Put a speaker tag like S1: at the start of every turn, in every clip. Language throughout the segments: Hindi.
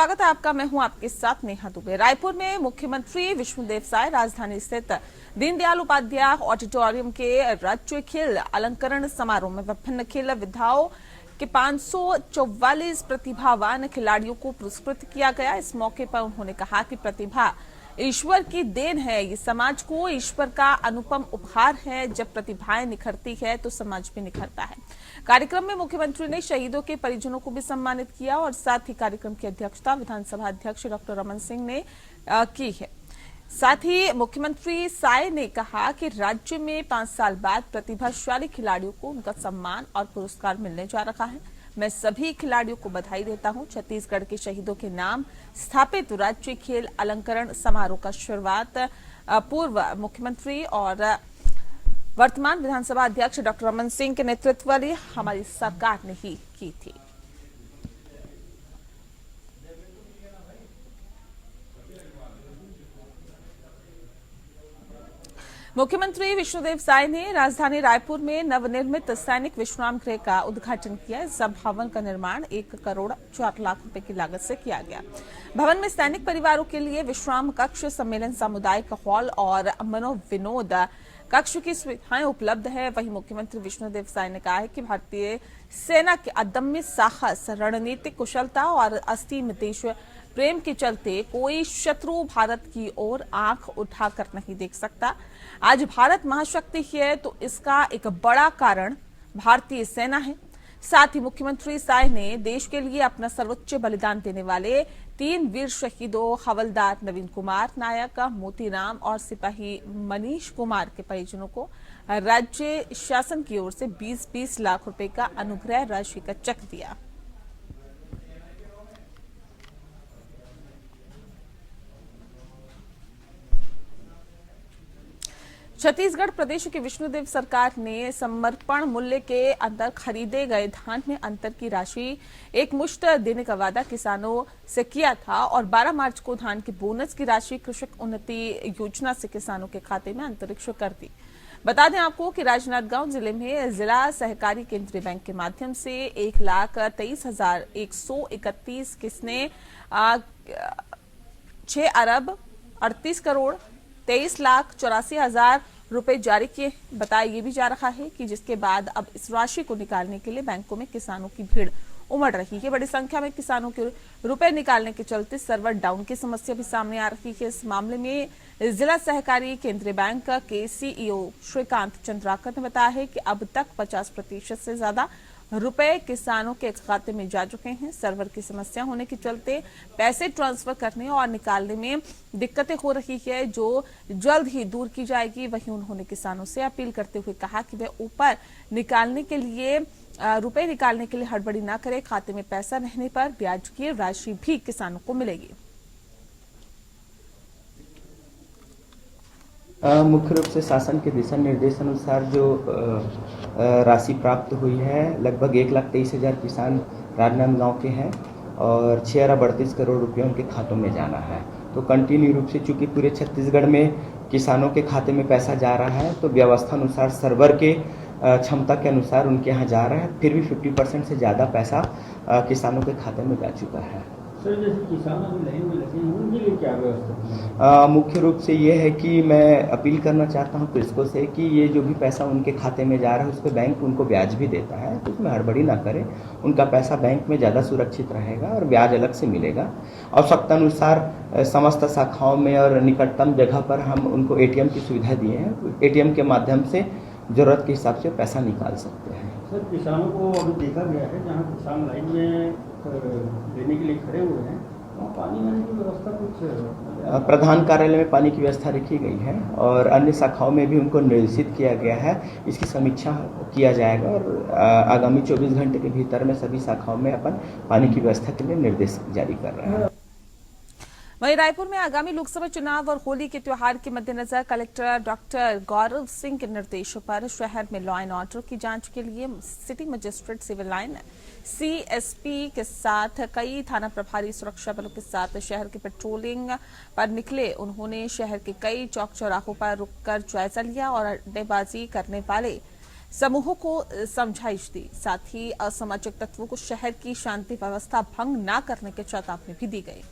S1: स्वागत है आपका। मैं हूं आपके साथ नेहा दुबे। रायपुर में मुख्यमंत्री विष्णुदेव साय राजधानी स्थित दीनदयाल उपाध्याय ऑडिटोरियम के राज्य खेल अलंकरण समारोह में विभिन्न खेल विधाओं के 544 प्रतिभावान खिलाड़ियों को पुरस्कृत किया गया। इस मौके पर उन्होंने कहा कि प्रतिभा ईश्वर की देन है, ये समाज को ईश्वर का अनुपम उपहार है। जब प्रतिभाएं निखरती है तो समाज भी निखरता है। कार्यक्रम में मुख्यमंत्री ने शहीदों के परिजनों को भी सम्मानित किया और साथ ही कार्यक्रम की अध्यक्षता विधानसभा अध्यक्ष डॉक्टर रमन सिंह ने की है। साथ ही मुख्यमंत्री साय ने कहा कि राज्य में 5 साल बाद प्रतिभाशाली खिलाड़ियों को उनका सम्मान और पुरस्कार मिलने जा रहा है। मैं सभी खिलाड़ियों को बधाई देता हूं। छत्तीसगढ़ के शहीदों के नाम स्थापित राज्य खेल अलंकरण समारोह का शुरुआत पूर्व मुख्यमंत्री और वर्तमान विधानसभा अध्यक्ष डॉक्टर रमन सिंह के नेतृत्व वाली हमारी सरकार ने ही की थी। मुख्यमंत्री विष्णुदेव साय ने राजधानी रायपुर में नवनिर्मित सैनिक विश्राम गृह का उद्घाटन किया। इस भवन का निर्माण 1 करोड़ 4 लाख रुपए की लागत से किया गया। भवन में सैनिक परिवारों के लिए विश्राम कक्ष, सम्मेलन सामुदायिक हॉल और मनोविनोद कक्ष की सुविधाएं उपलब्ध है। वहीं मुख्यमंत्री विष्णुदेव साय ने कहा है कि भारतीय सेना के अदम्य साहस, रणनीतिक कुशलता और असीम देश प्रेम के चलते कोई शत्रु भारत की ओर आंख उठाकर नहीं देख सकता। आज भारत महाशक्ति है तो इसका एक बड़ा कारण भारतीय सेना है। साथ ही मुख्यमंत्री साय ने देश के लिए अपना सर्वोच्च बलिदान देने वाले 3 वीर शहीदों हवलदार नवीन कुमार नायक, मोतीराम और सिपाही मनीष कुमार के परिजनों को राज्य शासन की ओर से 20-20 लाख रुपए का अनुग्रह राशि का चेक दिया। छत्तीसगढ़ प्रदेश की विष्णुदेव सरकार ने समर्पण मूल्य के अंदर खरीदे गए धान में अंतर की राशि एक मुश्त देने का वादा किसानों से किया था और 12 मार्च को धान की बोनस की राशि कृषक उन्नति योजना से किसानों के खाते में अंतरिक्ष कर दी। बता दें आपको कि राजनांदगांव जिले में जिला सहकारी केंद्रीय बैंक के माध्यम से 1,23,131 किस्तें 6 अरब 38 करोड़ 23,84,000 रुपए जारी किए। बताया ये भी जा रहा है कि जिसके बाद अब इस राशि को निकालने के लिए बैंकों में किसानों की भीड़ उमड़ रही है। बड़ी संख्या में किसानों के रुपए निकालने के चलते सर्वर डाउन की समस्या भी सामने आ रही है। इस मामले में जिला सहकारी केंद्रीय बैंक के सीईओ श्रीकांत चंद्राकर ने बताया है कि अब तक 50% से ज्यादा रुपए किसानों के खाते में जा चुके हैं। सर्वर की समस्या होने के चलते पैसे ट्रांसफर करने और निकालने में दिक्कतें हो रही है, जो जल्द ही दूर की जाएगी। वहीं उन्होंने किसानों से अपील करते हुए कहा कि वे ऊपर निकालने के लिए रुपए निकालने के लिए हड़बड़ी न करें। खाते में पैसा रहने पर ब्याज की राशि भी किसानों को मिलेगी।
S2: मुख्य रूप से शासन के दिशा निर्देश अनुसार जो राशि प्राप्त हुई है, लगभग 1,23,000 किसान राजनांदगांव के हैं और 6 अरब 38 करोड़ रुपये उनके खातों में जाना है। तो कंटिन्यू रूप से चूंकि पूरे छत्तीसगढ़ में किसानों के खाते में पैसा जा रहा है, तो व्यवस्था अनुसार सर्वर के क्षमता के अनुसार उनके यहाँ जा रहा है। फिर भी 50% से ज़्यादा पैसा किसानों के खाते में जा चुका है।
S3: सर, जैसे किसान अभी लाइन में लगे हैं, उनके लिए क्या व्यवस्था?
S2: मुख्य रूप से ये है कि मैं अपील करना चाहता हूँ कृषकों से कि ये जो भी पैसा उनके खाते में जा रहा है उस पर बैंक उनको ब्याज भी देता है, तो उसमें हड़बड़ी ना करें। उनका पैसा बैंक में ज़्यादा सुरक्षित रहेगा और ब्याज अलग से मिलेगा। आवश्यकता अनुसार समस्त शाखाओं में और निकटतम जगह पर हम उनको एटीएम की सुविधा दिए हैं। एटीएम के माध्यम से ज़रूरत के हिसाब से पैसा निकाल सकते हैं।
S3: सर, किसानों को अभी देखा गया है जहाँ किसान लाइन में लेने के लिए खड़े हुए हैं, वहाँ पानी वानी की व्यवस्था कुछ?
S2: प्रधान कार्यालय में पानी की व्यवस्था रखी गई है और अन्य शाखाओं में भी उनको निर्देशित किया गया है। इसकी समीक्षा किया जाएगा और आगामी 24 घंटे के भीतर में सभी शाखाओं में अपन पानी की व्यवस्था के लिए निर्देश जारी कर रहे हैं।
S1: वहीं रायपुर में आगामी लोकसभा चुनाव और होली के त्योहार के मद्देनजर कलेक्टर डॉक्टर गौरव सिंह के निर्देशों पर शहर में लॉ एंड ऑर्डर की जांच के लिए city magistrate civil line CSP के साथ कई थाना प्रभारी सुरक्षा बलों के साथ शहर की पेट्रोलिंग पर निकले। उन्होंने शहर के कई चौक चौराहों पर रुककर जायजा लिया और अड्डेबाजी करने वाले समूहों को समझाइश दी। साथ ही असामाजिक तत्वों को शहर की शांति व्यवस्था भंग न करने की चेतावनी भी दी गई।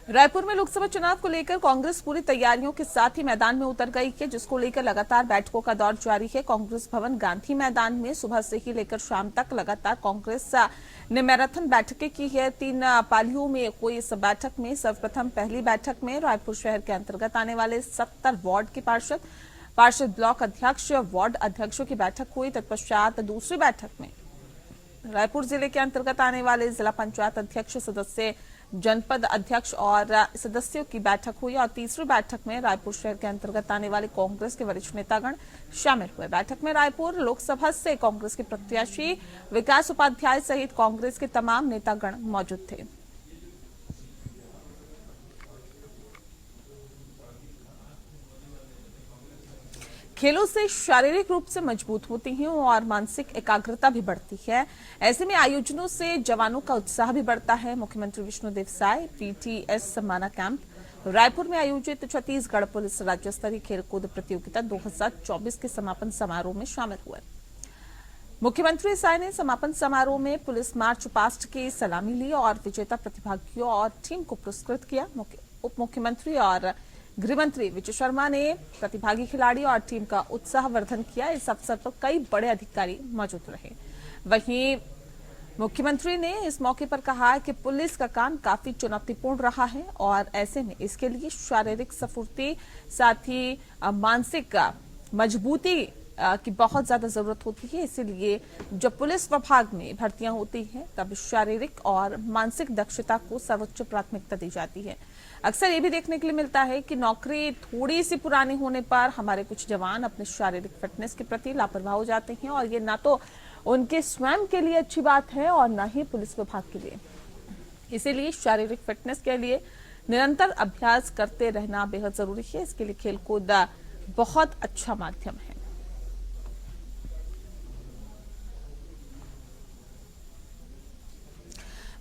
S1: रायपुर में लोकसभा चुनाव को लेकर कांग्रेस पूरी तैयारियों के साथ ही मैदान में उतर गई है, जिसको लेकर लगातार बैठकों का दौर जारी है। कांग्रेस भवन गांधी मैदान में सुबह से ही लेकर शाम तक लगातार कांग्रेस ने मैराथन बैठकें की है। 3 पालियों में हुई इस बैठक में सर्वप्रथम पहली बैठक में रायपुर शहर के अंतर्गत आने वाले 70 वार्ड के पार्षद ब्लॉक अध्यक्ष, वार्ड अध्यक्षों की बैठक हुई। तत्पश्चात दूसरी बैठक में रायपुर जिले के अंतर्गत आने वाले जिला पंचायत अध्यक्ष, सदस्य, जनपद अध्यक्ष और सदस्यों की बैठक हुई और तीसरी बैठक में रायपुर शहर के अंतर्गत आने वाले कांग्रेस के वरिष्ठ नेतागण शामिल हुए। बैठक में रायपुर लोकसभा से कांग्रेस के प्रत्याशी विकास उपाध्याय सहित कांग्रेस के तमाम नेतागण मौजूद थे। खेलों से शारीरिक रूप से मजबूत होती हैं और मानसिक एकाग्रता भी बढ़ती है। ऐसे में आयोजनों से जवानों का उत्साह भी बढ़ता है। मुख्यमंत्री विष्णुदेव साय पीटीएस सम्माना कैंप रायपुर में आयोजित छत्तीसगढ़ पुलिस राज्य स्तरीय खेलकूद प्रतियोगिता 2024 के समापन समारोह में शामिल हुए। मुख्यमंत्री साय ने समापन समारोह में पुलिस मार्च पास्ट की सलामी ली और विजेता प्रतिभागियों और टीम को पुरस्कृत किया। उप मुख्यमंत्री और गृह मंत्री विजय शर्मा ने प्रतिभागी खिलाड़ी और टीम का उत्साहवर्धन किया। इस अवसर पर कई बड़े अधिकारी मौजूद रहे। वहीं मुख्यमंत्री ने इस मौके पर कहा कि पुलिस का काम काफी चुनौतीपूर्ण रहा है और ऐसे में इसके लिए शारीरिक स्फूर्ति साथ ही मानसिक मजबूती की बहुत ज्यादा जरूरत होती है। इसीलिए जब पुलिस विभाग में भर्तियां होती हैं तब शारीरिक और मानसिक दक्षता को सर्वोच्च प्राथमिकता दी जाती है। अक्सर ये भी देखने के लिए मिलता है कि नौकरी थोड़ी सी पुरानी होने पर हमारे कुछ जवान अपने शारीरिक फिटनेस के प्रति लापरवाह हो जाते हैं और ये ना तो उनके स्वयं के लिए अच्छी बात है और ना ही पुलिस विभाग के लिए। इसीलिए शारीरिक फिटनेस के लिए निरंतर अभ्यास करते रहना बेहद जरूरी है। इसके लिए खेलकूद बहुत अच्छा माध्यम है।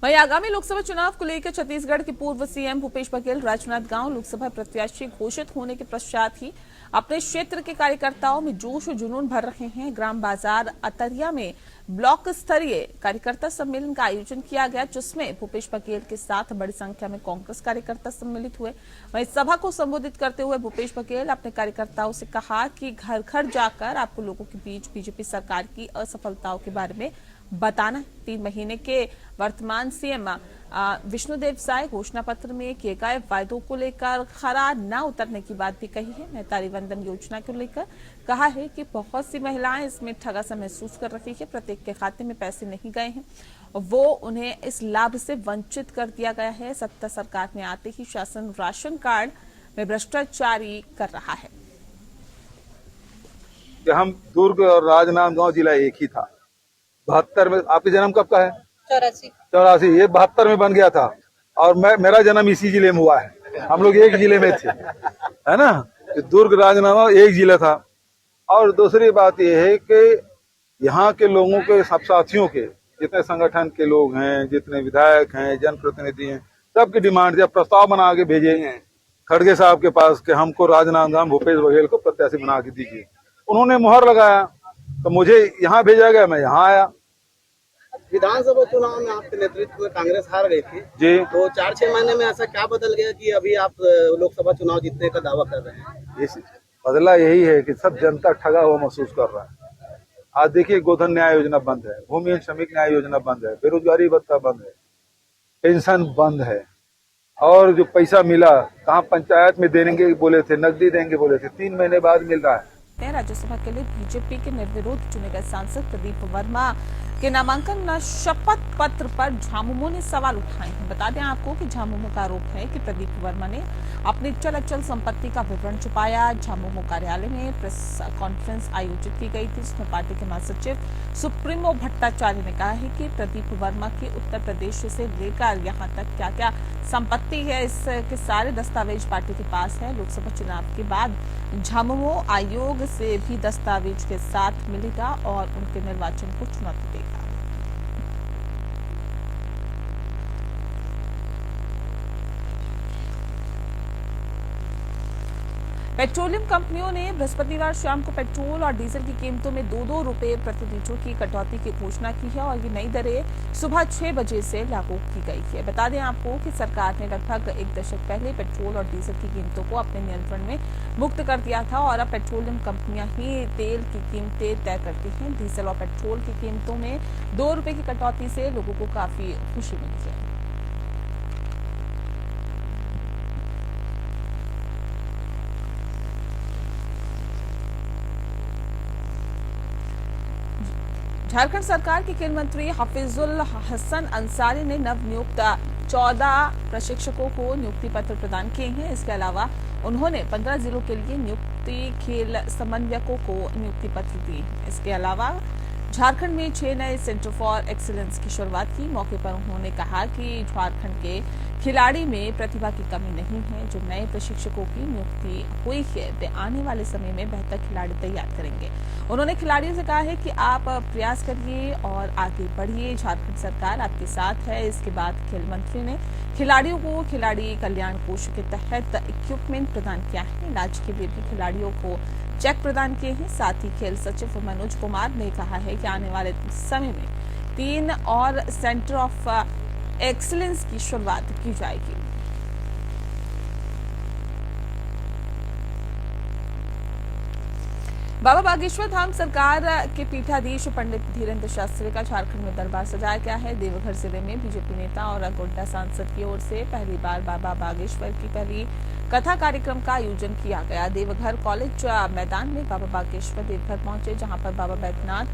S1: वहीं आगामी लोकसभा चुनाव को लेकर छत्तीसगढ़ के पूर्व सीएम भूपेश बघेल राजनांदगांव लोकसभा प्रत्याशी घोषित होने के पश्चात ही अपने क्षेत्र के कार्यकर्ताओं में जोश और जुनून भर रहे हैं। ग्राम बाजार अतरिया में ब्लॉक स्तरीय कार्यकर्ता सम्मेलन का आयोजन किया गया, जिसमें भूपेश बघेल के साथ बड़ी संख्या में कांग्रेस कार्यकर्ता सम्मिलित हुए। वहीं सभा को संबोधित करते हुए भूपेश बघेल अपने कार्यकर्ताओं से कहा कि घर घर जाकर आपको लोगों के बीच बीजेपी सरकार की असफलताओं के बारे में बताना। 3 महीने के वर्तमान सीएम विष्णुदेव साय घोषणा पत्र में किए गए वायदों को लेकर खरा न उतरने की बात भी कही है। नेतारी वंदन योजना को लेकर कहा है कि बहुत सी महिलाएं इसमें ठगा सा महसूस कर रही है। प्रत्येक के खाते में पैसे नहीं गए हैं, वो उन्हें इस लाभ से वंचित कर दिया गया है। सत्ता सरकार में आते ही शासन राशन कार्ड में भ्रष्टाचारी कर रहा है।
S4: हम दुर्ग और राजनांदगांव जिला एक ही था। 72 में आपका जन्म कब का है? 84। ये 72 में बन गया था और मेरा जन्म इसी जिले में हुआ है। हम लोग एक जिले में थे, है ना। दुर्ग राजनांदगांव एक जिला था। और दूसरी बात यह है कि यहाँ के लोगों के सब साथियों के जितने संगठन के लोग हैं, जितने विधायक हैं, जनप्रतिनिधि हैं, सबकी डिमांड जब प्रस्ताव बना के भेजे हैं खड़गे साहब के पास कि हमको राजनांदगांव भूपेश बघेल को प्रत्याशी बना के दीजिए। उन्होंने मुहर लगाया तो मुझे यहाँ भेजा गया, मैं यहाँ आया।
S5: विधानसभा चुनाव में आपके नेतृत्व में कांग्रेस हार गई थी
S4: जी,
S5: तो 4-6 महीने में ऐसा क्या बदल गया कि अभी आप लोकसभा चुनाव जीतने का दावा कर रहे हैं?
S4: बदला यही है कि सब जनता ठगा हुआ महसूस कर रहा है। आज देखिए, गोधन न्याय योजना बंद है, भूमिहीन श्रमिक न्याय योजना बंद है, बेरोजगारी भत्ता बंद है, पेंशन बंद है। और जो पैसा मिला कहाँ पंचायत में देंगे बोले थे, नकदी देंगे बोले थे, 3 महीने बाद मिल रहा है।
S1: राज्यसभा के लिए बीजेपी के निर्विरोध चुने गए सांसद प्रदीप वर्मा के नामांकन शपथ पत्र पर झामुमो ने सवाल उठाए हैं। बता दें आपको कि झामुमो का आरोप है कि प्रदीप वर्मा ने अपनी चल अचल संपत्ति का विवरण छुपाया। झामुमो कार्यालय में प्रेस कॉन्फ्रेंस आयोजित की गई थी, जिसमें पार्टी के महासचिव सुप्रीमो भट्टाचार्य ने कहा है कि प्रदीप वर्मा की उत्तर प्रदेश से लेकर यहाँ तक क्या क्या संपत्ति है, इसके सारे दस्तावेज पार्टी के पास है। लोकसभा चुनाव के बाद झामुमो आयोग से भी दस्तावेज के साथ मिलेगा और उनके निर्वाचन को चुनौती देगा। पेट्रोलियम कंपनियों ने बृहस्पतिवार शाम को पेट्रोल और डीजल की कीमतों में 2-2 रुपए प्रति लीटर की कटौती की घोषणा की है और ये नई दरें सुबह 6 बजे से लागू की गई है। बता दें आपको कि सरकार ने लगभग एक दशक पहले पेट्रोल और डीजल की कीमतों को अपने नियंत्रण में मुक्त कर दिया था और अब पेट्रोलियम कंपनियां ही तेल की कीमतें तय करती हैं। डीजल और पेट्रोल की कीमतों में 2 रुपए की कटौती से लोगों को काफी खुशी मिली है। झारखंड सरकार के खेल मंत्री हफीजुल हसन अंसारी ने नवनियुक्त 14 प्रशिक्षकों को नियुक्ति पत्र प्रदान किए हैं। इसके अलावा उन्होंने 15 जिलों के लिए नियुक्ति खेल समन्वयकों को नियुक्ति पत्र दिए। इसके अलावा झारखंड में 6 नए सेंटर फॉर एक्सीलेंस की शुरुआत की। मौके पर उन्होंने कहा कि झारखंड के खिलाड़ी में प्रतिभा की कमी नहीं है। जो नए प्रशिक्षकों की नियुक्ति हुई है वे आने वाले समय में बेहतर खिलाड़ी तैयार करेंगे। उन्होंने खिलाड़ियों से कहा है कि आप प्रयास करिए और आगे बढ़िए, झारखंड सरकार आपके साथ है। इसके बाद खेल मंत्री ने खिलाड़ियों को खिलाड़ी कल्याण कोष के तहत इक्विपमेंट प्रदान किया है। इलाज के लिए भी खिलाड़ियों को चेक प्रदान किए हैं। साथ ही खेल सचिव मनोज कुमार ने कहा है कि आने वाले समय में 3 और सेंटर ऑफ एक्सीलेंस की शुरुआत की जाएगी। बाबा बागेश्वर धाम सरकार के पीठाधीश पंडित धीरेन्द्र शास्त्री का झारखंड में दरबार सजाया गया है। देवघर जिले में बीजेपी नेता और गोड्डा सांसद की ओर से पहली बार बाबा बागेश्वर की पहली कथा कार्यक्रम का आयोजन किया गया। देवघर कॉलेज मैदान में बाबा बागेश्वर देवघर पहुंचे, जहां पर बाबा बैद्यनाथ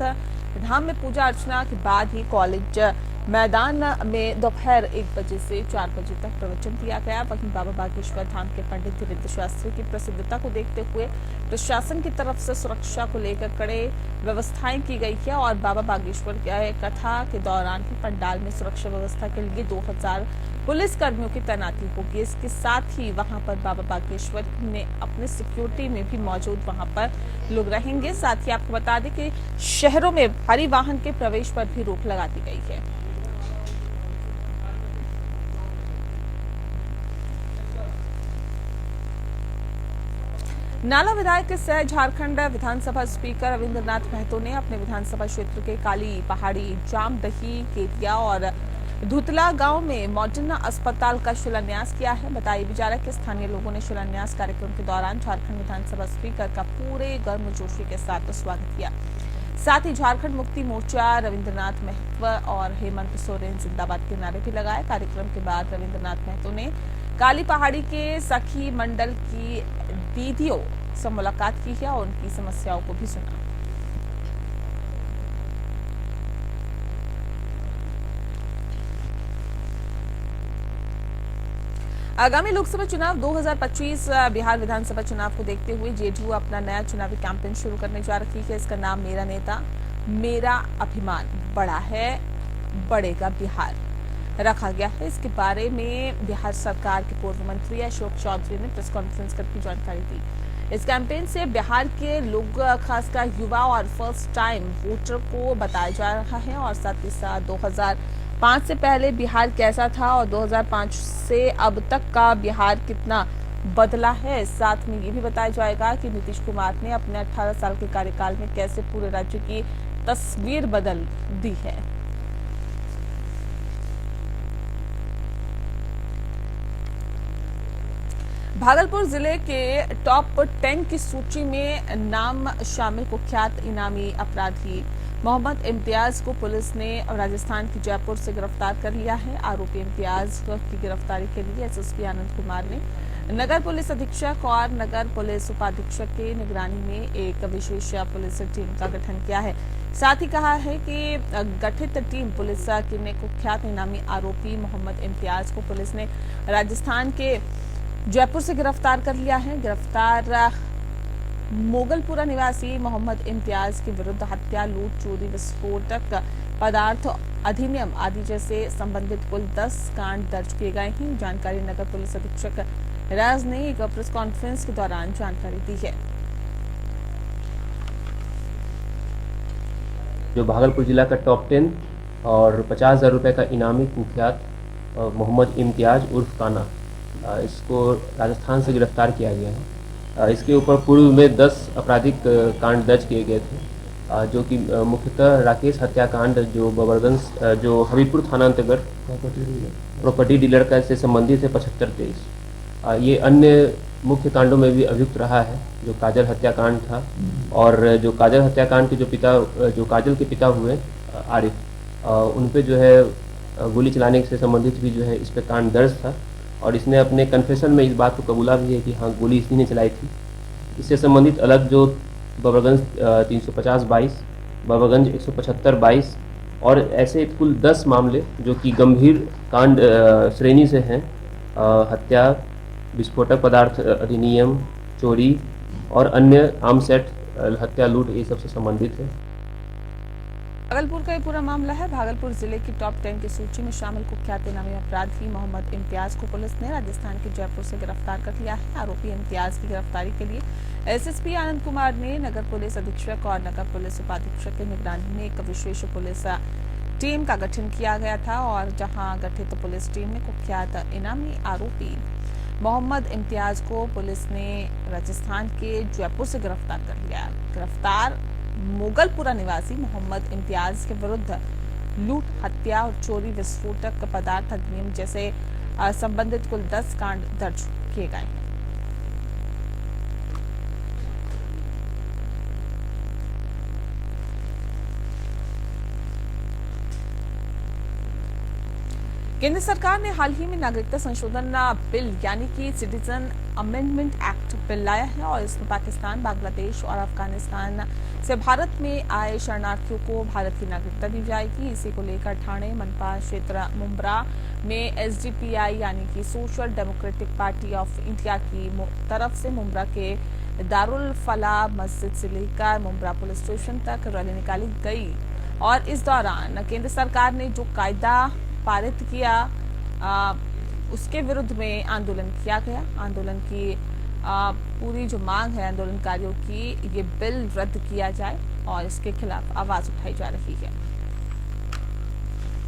S1: धाम में पूजा अर्चना के बाद ही कॉलेज मैदान में दोपहर 1 बजे से 4 बजे तक प्रवचन दिया गया। वहीं बाबा बागेश्वर धाम के पंडित धीरेन्द्र शास्त्री की प्रसिद्धता को देखते हुए प्रशासन की तरफ से सुरक्षा को लेकर कड़े व्यवस्थाएं की गई है और बाबा बागेश्वर की कथा के दौरान ही पंडाल में सुरक्षा व्यवस्था के लिए 2000 पुलिस कर्मियों की तैनाती होगी। इसके साथ ही वहां पर बाबा बागेश्वर में अपने सिक्योरिटी में भी मौजूद वहां पर लोग रहेंगे। साथ ही आपको बता दें कि शहरों में भारी वाहन के प्रवेश पर भी रोक लगा दी गई है। नाला विधायक सह झारखंड विधानसभा स्पीकर रविंद्रनाथ महतो ने अपने विधानसभा क्षेत्र के काली पहाड़ी, जामदही, केतिया और धुतला गांव में मॉडर्न अस्पताल का शिलान्यास किया है। बताया जा रहा है कि स्थानीय लोगों ने शिलान्यास कार्यक्रम के दौरान झारखंड विधानसभा स्पीकर का पूरे गर्मजोशी के साथ स्वागत किया। साथ ही झारखंड मुक्ति मोर्चा, रविंद्रनाथ महतो और हेमंत सोरेन जिंदाबाद के नारे भी लगाए। कार्यक्रम के बाद रविंद्रनाथ महतो ने काली पहाड़ी के सखी मंडल की दीदियों से मुलाकात की है और उनकी समस्याओं को भी सुना। आगामी लोकसभा चुनाव 2025 बिहार विधानसभा चुनाव को देखते हुए जेडीयू अपना नया चुनावी कैंपेन शुरू करने जा रही है। इसका नाम मेरा नेता मेरा अभिमान, बड़ा है बढ़ेगा बिहार रखा गया है। इसके बारे में बिहार सरकार के पूर्व मंत्री अशोक चौधरी ने प्रेस कॉन्फ्रेंस करके जानकारी दी। इस कैंपेन से बिहार के लोग, खासकर युवा और फर्स्ट टाइम वोटर को बताया जा रहा है और साथ ही साथ 2005 से पहले बिहार कैसा था और 2005 से अब तक का बिहार कितना बदला है। साथ में ये भी बताया जाएगा कि नीतीश कुमार ने अपने 18 साल के कार्यकाल में कैसे पूरे राज्य की तस्वीर बदल दी है। भागलपुर जिले के टॉप 10 की सूची में नाम शामिल कुख्यात इनामी अपराधी मोहम्मद इम्तियाज को पुलिस ने राजस्थान की जयपुर से गिरफ्तार कर लिया है। आरोपी इम्तियाज की गिरफ्तारी के लिए एसएसपी आनंद कुमार ने नगर पुलिस अधीक्षक और नगर पुलिस उपाधीक्षक की निगरानी में एक विशेष पुलिस टीम का गठन किया है। साथ ही कहा है कि गठित टीम पुलिस ने कुख्यात इनामी आरोपी मोहम्मद इम्तियाज को पुलिस ने राजस्थान के जयपुर से गिरफ्तार कर लिया है। गिरफ्तार मोगलपुरा निवासी मोहम्मद इम्तियाज के विरुद्ध हत्या, लूट, चोरी, विस्फोटक पदार्थ अधिनियम आदि जैसे संबंधित कुल 10 कांड दर्ज किए गए हैं। जानकारी नगर पुलिस अधीक्षक राज ने एक प्रेस कॉन्फ्रेंस के दौरान जानकारी दी है।
S6: जो भागलपुर जिला का टॉप 10 और 50,000 रुपए का इनामी कुख्यात मोहम्मद इम्तियाज उर्फ काना, इसको राजस्थान से गिरफ्तार किया गया है। इसके ऊपर पूर्व में 10 आपराधिक कांड दर्ज किए गए थे, जो कि मुख्यतः राकेश हत्याकांड जो बबरगंज जो हबीबपुर थाना अंतर्गत प्रॉपर्टी डीलर का से संबंधित है 75-23। ये अन्य मुख्य कांडों में भी अभियुक्त रहा है, जो काजल हत्याकांड था, और जो काजल हत्याकांड के जो काजल के पिता हुए आरिफ, उन पे जो है गोली चलाने से संबंधित भी जो है इस पे कांड दर्ज था, और इसने अपने कन्फेशन में इस बात को कबूला भी है कि हाँ गोली इसी ने चलाई थी। इससे संबंधित अलग जो बबरगंज 350-22, बबरगंज 175-22 और ऐसे कुल 10 मामले जो कि गंभीर कांड श्रेणी से हैं, हत्या, विस्फोटक पदार्थ अधिनियम, चोरी और अन्य आर्म्स एक्ट, हत्या, लूट, ये सबसे संबंधित है।
S1: भागलपुर का ये पूरा मामला है। भागलपुर जिले की टॉप 10 की सूची में शामिल कुख्यात इनामी अपराधी मोहम्मद इम्तियाज को पुलिस ने राजस्थान के जयपुर से गिरफ्तार कर लिया है। आरोपी इम्तियाज की गिरफ्तारी के लिए एसएसपी आनंद कुमार ने नगर पुलिस अधीक्षक और नगर पुलिस उपाधीक्षक की निगरानी में एक विशेष पुलिस टीम का गठन किया गया था, और जहां गठित पुलिस टीम ने कुख्यात इनामी आरोपी मोहम्मद इम्तियाज को पुलिस ने राजस्थान के जयपुर से गिरफ्तार कर लिया। गिरफ्तार मोगलपुरा निवासी मोहम्मद इम्तियाज के विरुद्ध लूट, हत्या और चोरी, विस्फोटक पदार्थ अधिनियम जैसे संबंधित कुल 10 कांड दर्ज किए गए हैं। केंद्र सरकार ने हाल ही में नागरिकता संशोधन बिल यानी कि सिटीजन अमेंडमेंट एक्ट बिल लाया है, और इसमें पाकिस्तान, बांग्लादेश और अफगानिस्तान से भारत में आए शरणार्थियों को भारत की नागरिकता दी जाएगी। इसी को लेकर ठाणे मनपा क्षेत्र मुंब्रा में एसडीपीआई यानी कि social democratic party of India की तरफ से मुंब्रा के दारुल फलाह मस्जिद से लेकर मुंब्रा पुलिस स्टेशन तक रैली निकाली गई, और इस दौरान केंद्र सरकार ने जो कायदा पारित किया उसके विरुद्ध में आंदोलन किया गया। आंदोलन की पूरी जो मांग है आंदोलनकारियों की, ये बिल रद्द किया जाए और इसके खिलाफ आवाज उठाई जा रही है।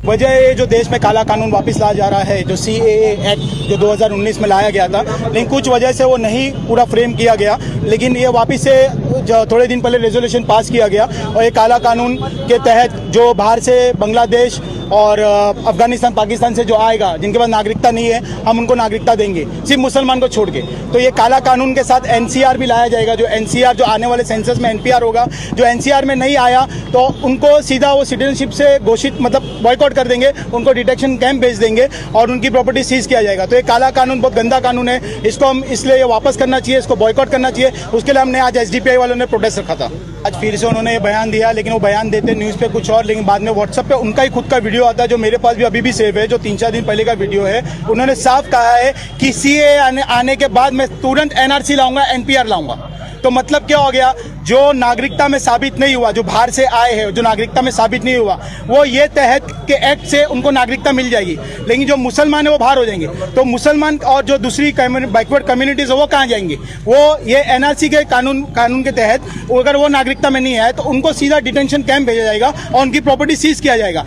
S7: वजह है जो देश में काला कानून वापस लाया जा रहा है, जो सीएए एक्ट जो 2019 में लाया गया था, लेकिन कुछ वजह से वो नहीं पूरा फ्रेम किया गया, लेकिन ये वापस से जो थोड़े दिन पहले रेजोल्यूशन पास किया गया, और ये काला कानून के तहत जो बाहर से बांग्लादेश और अफगानिस्तान, पाकिस्तान से जो आएगा, जिनके पास नागरिकता नहीं है, हम उनको नागरिकता देंगे, सिर्फ मुसलमान को छोड़ के। तो ये काला कानून के साथ एनसीआर भी लाया जाएगा, जो एनसीआर जो आने वाले सेंसस में एनपीआर होगा, जो एनसीआर में नहीं आया तो उनको सीधा वो सिटीजनशिप से घोषित मतलब बॉयकॉट कर देंगे, उनको डिटेक्शन कैंप भेज देंगे और उनकी प्रॉपर्टी सीज किया जाएगा। तो ये काला कानून बहुत गंदा कानून है, इसको हम इसलिए वापस करना चाहिए, इसको बॉयकॉट करना चाहिए। उसके लिए हमने आज एसडीपीआई वालों ने प्रोटेस्ट रखा था। आज फिर से उन्होंने ये बयान दिया, लेकिन वो बयान देते न्यूज़ पे कुछ और, लेकिन बाद में व्हाट्सएप पे उनका ही खुद का वीडियो आता है, जो मेरे पास भी अभी भी सेव है, जो 3-4 दिन पहले का वीडियो है। उन्होंने साफ कहा है कि सीए आने के बाद मैं तुरंत एनआरसी लाऊंगा, एनपीआर लाऊंगा। तो मतलब क्या हो गया, जो नागरिकता में साबित नहीं हुआ, जो बाहर से आए हैं, जो नागरिकता में साबित नहीं हुआ, वो ये तहत के एक्ट से उनको नागरिकता मिल जाएगी, लेकिन जो मुसलमान है वो बाहर हो जाएंगे। तो मुसलमान और जो दूसरी बैकवर्ड कम्युनिटीज है वो कहाँ जाएंगे? वो ये एनआरसी के कानून के तहत अगर वो नागरिकता में नहीं है तो उनको सीधा डिटेंशन कैंप भेजा जाएगा और उनकी प्रॉपर्टी सीज किया जाएगा।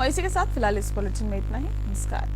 S1: और इसी के साथ फिलहाल इस बुलेटिन में इतना ही। नमस्कार।